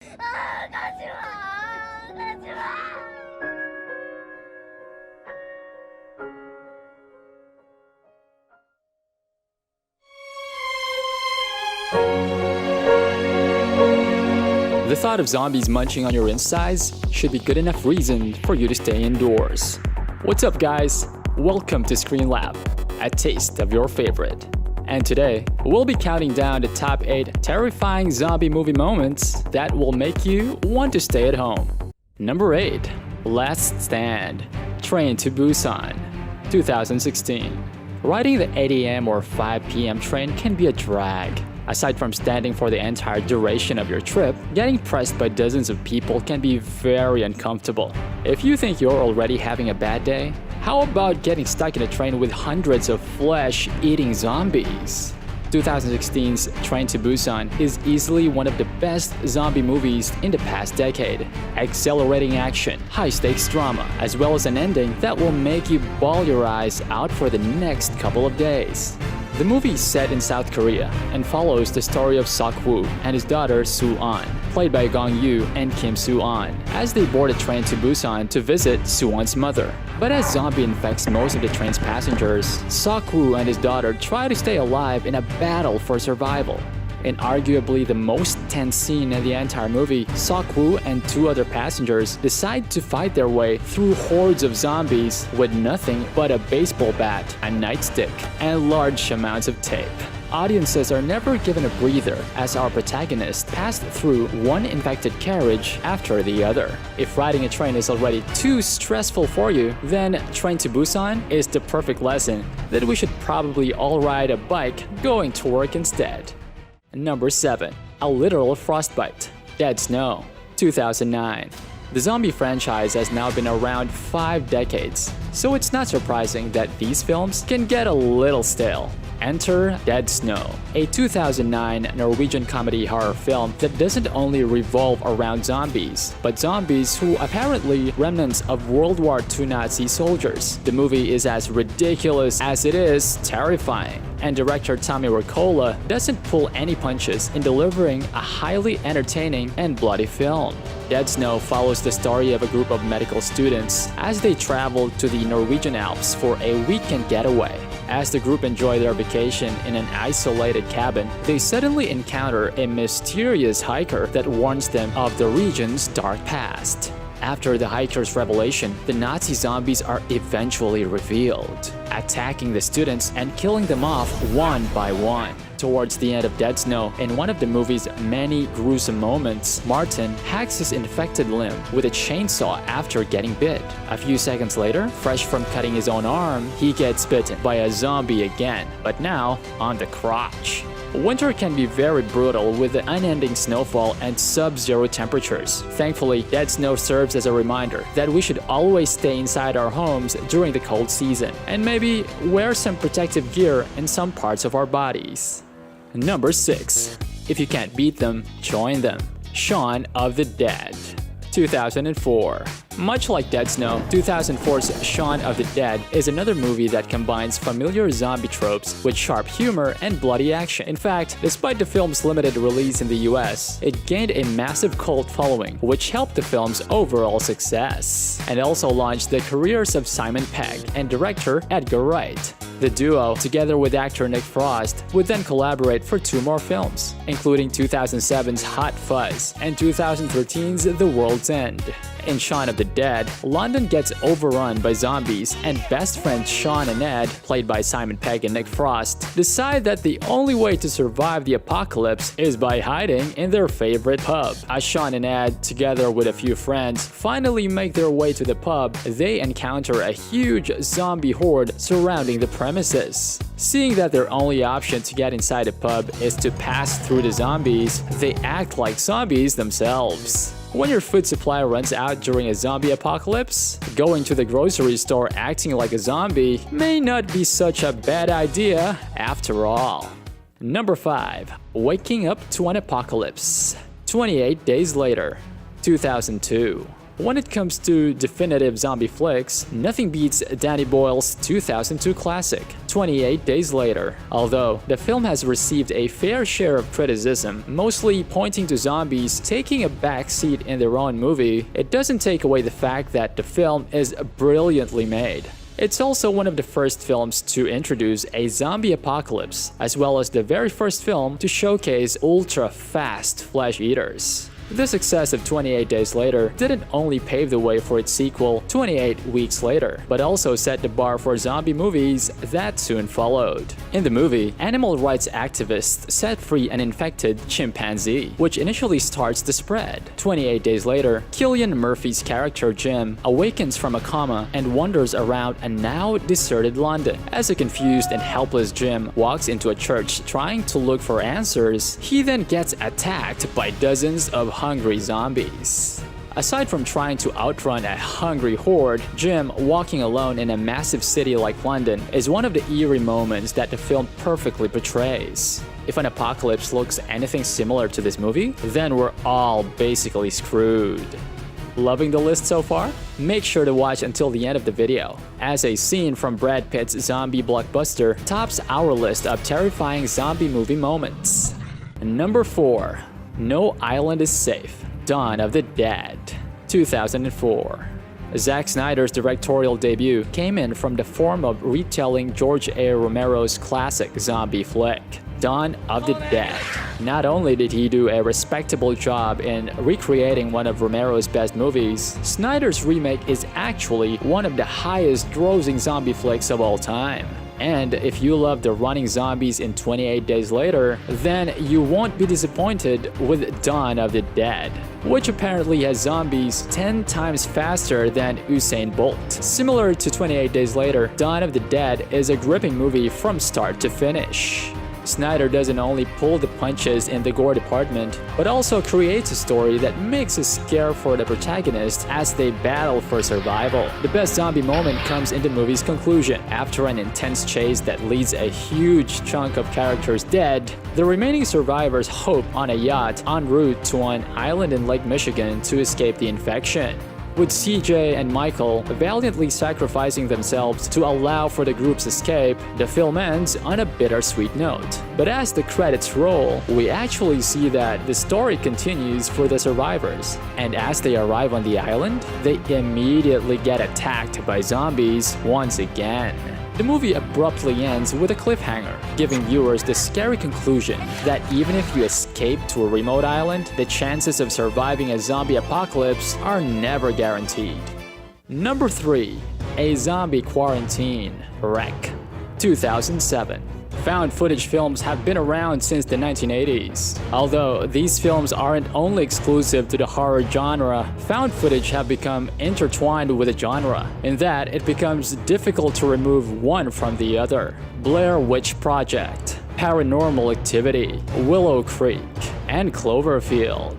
The thought of zombies munching on your insides should be good enough reason for you to stay indoors. What's up, guys? Welcome to Screen Lab, a taste of your favorite. And today, we'll be counting down the top 8 terrifying zombie movie moments that will make you want to stay at home. Number 8. Last Stand. Train to Busan. 2016. Riding the 8 a.m. or 5 p.m. train can be a drag. Aside from standing for the entire duration of your trip, getting pressed by dozens of people can be very uncomfortable. If you think you're already having a bad day, how about getting stuck in a train with hundreds of flesh-eating zombies? 2016's Train to Busan is easily one of the best zombie movies in the past decade. Accelerating action, high-stakes drama, as well as an ending that will make you bawl your eyes out for the next couple of days. The movie is set in South Korea and follows the story of Sok-woo and his daughter Soo-an, played by Gong-yoo and Kim Soo-an, as they board a train to Busan to visit Soo-an's mother. But as zombie infects most of the train's passengers, Sok-woo and his daughter try to stay alive in a battle for survival. In arguably the most tense scene in the entire movie, Sok-woo and 2 other passengers decide to fight their way through hordes of zombies with nothing but a baseball bat, a nightstick, and large amounts of tape. Audiences are never given a breather as our protagonist passed through one infected carriage after the other. If riding a train is already too stressful for you, then Train to Busan is the perfect lesson that we should probably all ride a bike going to work instead. Number 7. A Literal Frostbite. Dead Snow. 2009. The zombie franchise has now been around 5 decades, so it's not surprising that these films can get a little stale. Enter Dead Snow, a 2009 Norwegian comedy horror film that doesn't only revolve around zombies, but zombies who apparently remnants of World War II Nazi soldiers. The movie is as ridiculous as it is terrifying, and director Tommy Wirkola doesn't pull any punches in delivering a highly entertaining and bloody film. Dead Snow follows the story of a group of medical students as they travel to the Norwegian Alps for a weekend getaway. As the group enjoy their vacation in an isolated cabin, they suddenly encounter a mysterious hiker that warns them of the region's dark past. After the hiker's revelation, the Nazi zombies are eventually revealed, attacking the students and killing them off one by one. Towards the end of Dead Snow, in one of the movie's many gruesome moments, Martin hacks his infected limb with a chainsaw after getting bit. A few seconds later, fresh from cutting his own arm, he gets bitten by a zombie again, but now on the crotch. Winter can be very brutal with the unending snowfall and sub-zero temperatures. Thankfully, Dead Snow serves as a reminder that we should always stay inside our homes during the cold season, and maybe wear some protective gear in some parts of our bodies. Number 6. If you can't beat them, join them. Shaun of the Dead. 2004. Much like Dead Snow, 2004's Shaun of the Dead is another movie that combines familiar zombie tropes with sharp humor and bloody action. In fact, despite the film's limited release in the US, it gained a massive cult following, which helped the film's overall success, and also launched the careers of Simon Pegg and director Edgar Wright. The duo, together with actor Nick Frost, would then collaborate for 2 more films, including 2007's Hot Fuzz and 2013's The World's End. In Shaun of the Dead, London gets overrun by zombies, and best friends Shaun and Ed, played by Simon Pegg and Nick Frost, decide that the only way to survive the apocalypse is by hiding in their favorite pub. As Shaun and Ed, together with a few friends, finally make their way to the pub, they encounter a huge zombie horde surrounding the premises. Seeing that their only option to get inside the pub is to pass through the zombies, they act like zombies themselves. When your food supply runs out during a zombie apocalypse, going to the grocery store acting like a zombie may not be such a bad idea after all. Number 5. Waking up to an apocalypse. 28 Days Later. 2002. When it comes to definitive zombie flicks, nothing beats Danny Boyle's 2002 classic, 28 Days Later. Although the film has received a fair share of criticism, mostly pointing to zombies taking a backseat in their own movie, it doesn't take away the fact that the film is brilliantly made. It's also one of the first films to introduce a zombie apocalypse, as well as the very first film to showcase ultra-fast flesh eaters. The success of 28 Days Later didn't only pave the way for its sequel 28 Weeks Later, but also set the bar for zombie movies that soon followed. In the movie, animal rights activists set free an infected chimpanzee, which initially starts the spread. 28 Days Later, Cillian Murphy's character Jim awakens from a coma and wanders around a now deserted London. As a confused and helpless Jim walks into a church trying to look for answers, he then gets attacked by dozens of hungry zombies. Aside from trying to outrun a hungry horde, Jim walking alone in a massive city like London is one of the eerie moments that the film perfectly portrays. If an apocalypse looks anything similar to this movie, then we're all basically screwed. Loving the list so far? Make sure to watch until the end of the video, as a scene from Brad Pitt's zombie blockbuster tops our list of terrifying zombie movie moments. Number 4. No Island is Safe. Dawn of the Dead, 2004. Zack Snyder's directorial debut came in from the form of retelling George A. Romero's classic zombie flick, Dawn of the Dead. Not only did he do a respectable job in recreating one of Romero's best movies, Snyder's remake is actually one of the highest grossing zombie flicks of all time. And if you love the running zombies in 28 Days Later, then you won't be disappointed with Dawn of the Dead, which apparently has zombies 10 times faster than Usain Bolt. Similar to 28 Days Later, Dawn of the Dead is a gripping movie from start to finish. Snyder doesn't only pull the punches in the gore department, but also creates a story that makes us care for the protagonist as they battle for survival. The best zombie moment comes in the movie's conclusion. After an intense chase that leaves a huge chunk of characters dead, the remaining survivors hope on a yacht en route to an island in Lake Michigan to escape the infection. With CJ and Michael valiantly sacrificing themselves to allow for the group's escape, the film ends on a bittersweet note. But as the credits roll, we actually see that the story continues for the survivors. And as they arrive on the island, they immediately get attacked by zombies once again. The movie abruptly ends with a cliffhanger, giving viewers the scary conclusion that even if you escape to a remote island, the chances of surviving a zombie apocalypse are never guaranteed. Number 3. A Zombie Quarantine, Wreck, 2007. Found footage films have been around since the 1980s. Although these films aren't only exclusive to the horror genre, found footage have become intertwined with the genre, in that it becomes difficult to remove one from the other. Blair Witch Project, Paranormal Activity, Willow Creek, and Cloverfield.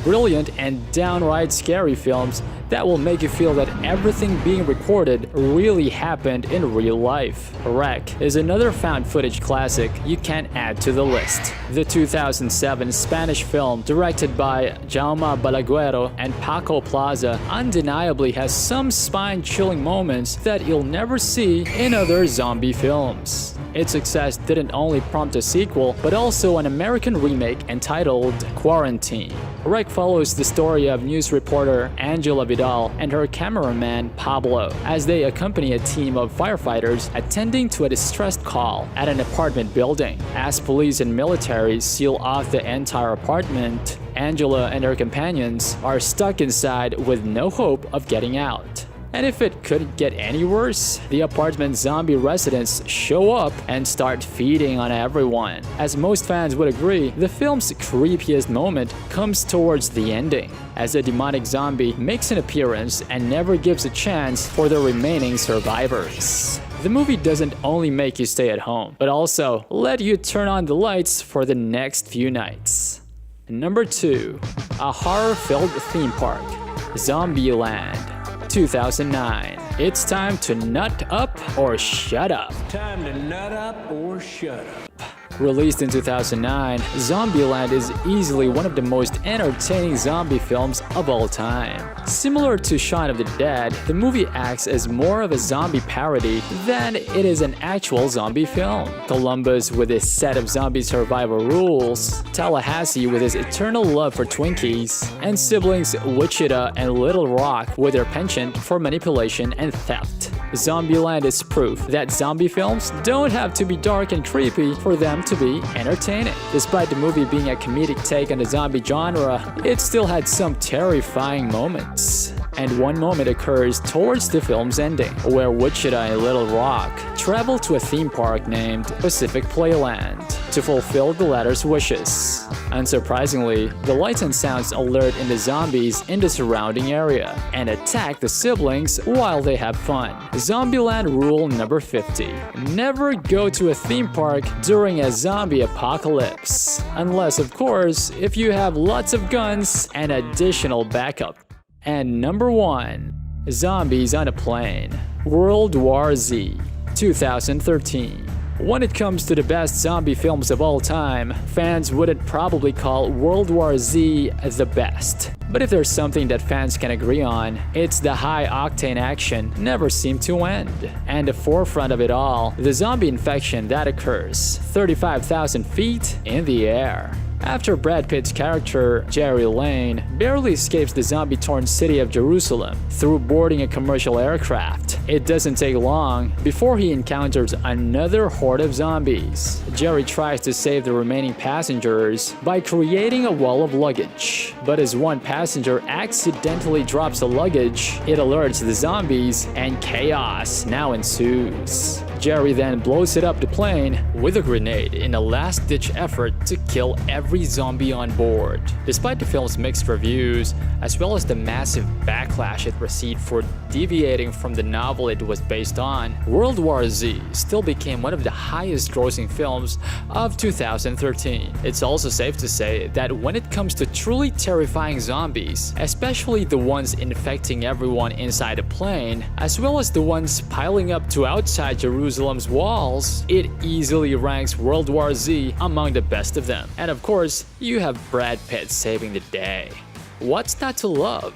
Brilliant and downright scary films that will make you feel that everything being recorded really happened in real life. Wreck is another found footage classic you can add to the list. The 2007 Spanish film, directed by Jaume Balaguero and Paco Plaza, undeniably has some spine-chilling moments that you'll never see in other zombie films. Its success didn't only prompt a sequel, but also an American remake entitled Quarantine. Wreck follows the story of news reporter Angela Vidal and her cameraman Pablo as they accompany a team of firefighters attending to a distressed call at an apartment building. As police and military seal off the entire apartment, Angela and her companions are stuck inside with no hope of getting out. And if it couldn't get any worse, the apartment's zombie residents show up and start feeding on everyone. As most fans would agree, the film's creepiest moment comes towards the ending, as a demonic zombie makes an appearance and never gives a chance for the remaining survivors. The movie doesn't only make you stay at home, but also let you turn on the lights for the next few nights. Number 2. A horror-filled theme park, Zombieland, 2009. It's time to nut up or shut up. Time to nut up or shut up. Released in 2009, Zombieland is easily one of the most entertaining zombie films of all time. Similar to Shaun of the Dead, the movie acts as more of a zombie parody than it is an actual zombie film. Columbus with his set of zombie survival rules, Tallahassee with his eternal love for Twinkies, and siblings Wichita and Little Rock with their penchant for manipulation and theft. Zombieland is proof that zombie films don't have to be dark and creepy for them to be entertaining. Despite the movie being a comedic take on the zombie genre, it still had some terrifying moments. And one moment occurs towards the film's ending, where Wichita and Little Rock travel to a theme park named Pacific Playland to fulfill the latter's wishes. Unsurprisingly, the lights and sounds alert in the zombies in the surrounding area and attack the siblings while they have fun. Zombieland rule number 50. Never go to a theme park during a zombie apocalypse. Unless, of course, if you have lots of guns and additional backup. And number 1. Zombies on a Plane. World War Z, 2013. When it comes to the best zombie films of all time, fans wouldn't probably call World War Z the best. But if there's something that fans can agree on, it's the high-octane action never seemed to end. And the forefront of it all, the zombie infection that occurs 35,000 feet in the air. After Brad Pitt's character, Jerry Lane, barely escapes the zombie-torn city of Jerusalem through boarding a commercial aircraft, it doesn't take long before he encounters another horde of zombies. Jerry tries to save the remaining passengers by creating a wall of luggage. But as one passenger accidentally drops the luggage, it alerts the zombies and chaos now ensues. Jerry then blows up the plane with a grenade in a last-ditch effort to kill every zombie on board. Despite the film's mixed reviews, as well as the massive backlash it received for deviating from the novel it was based on, World War Z still became one of the highest-grossing films of 2013. It's also safe to say that when it comes to truly terrifying zombies, especially the ones infecting everyone inside a plane, as well as the ones piling up to outside Jerusalem's walls, it easily ranks World War Z among the best of them. And of course, you have Brad Pitt saving the day. What's not to love?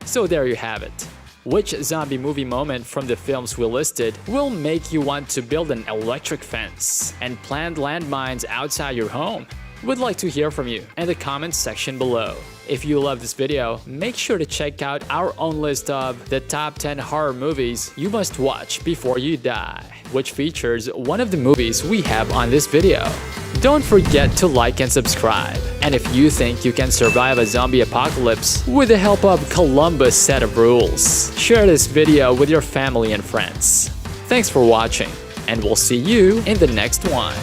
So there you have it. Which zombie movie moment from the films we listed will make you want to build an electric fence and plant landmines outside your home? We'd like to hear from you in the comments section below. If you love this video, make sure to check out our own list of the top 10 horror movies you must watch before you die, which features one of the movies we have on this video. Don't forget to like and subscribe. And if you think you can survive a zombie apocalypse with the help of Columbus' set of rules, share this video with your family and friends. Thanks for watching, and we'll see you in the next one.